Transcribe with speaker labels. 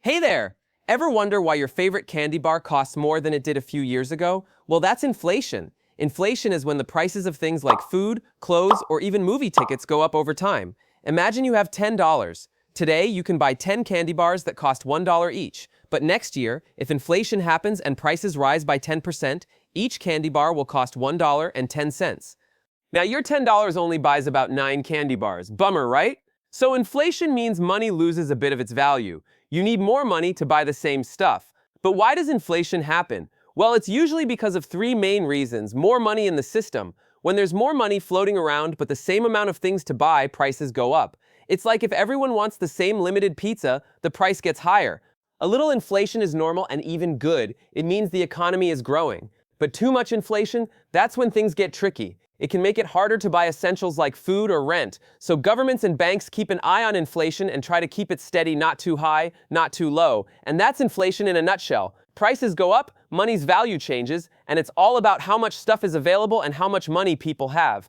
Speaker 1: Hey there! Ever wonder why your favorite candy bar costs more than it did a few years ago? Well, that's inflation. Inflation is when the prices of things like food, clothes, or even movie tickets go up over time. Imagine you have $10. Today, you can buy 10 candy bars that cost $1 each. But next year, if inflation happens and prices rise by 10%, each candy bar will cost $1.10. Now, your $10 only buys about 9 candy bars. Bummer, right? So inflation means money loses a bit of its value. You need more money to buy the same stuff. But why does inflation happen? Well, it's usually because of three main reasons. More money in the system. When there's more money floating around but the same amount of things to buy, prices go up. It's like if everyone wants the same limited pizza, the price gets higher. A little inflation is normal and even good. It means the economy is growing. But too much inflation, that's when things get tricky. It can make it harder to buy essentials like food or rent. So governments and banks keep an eye on inflation and try to keep it steady, not too high, not too low. And that's inflation in a nutshell. Prices go up, money's value changes, and it's all about how much stuff is available and how much money people have.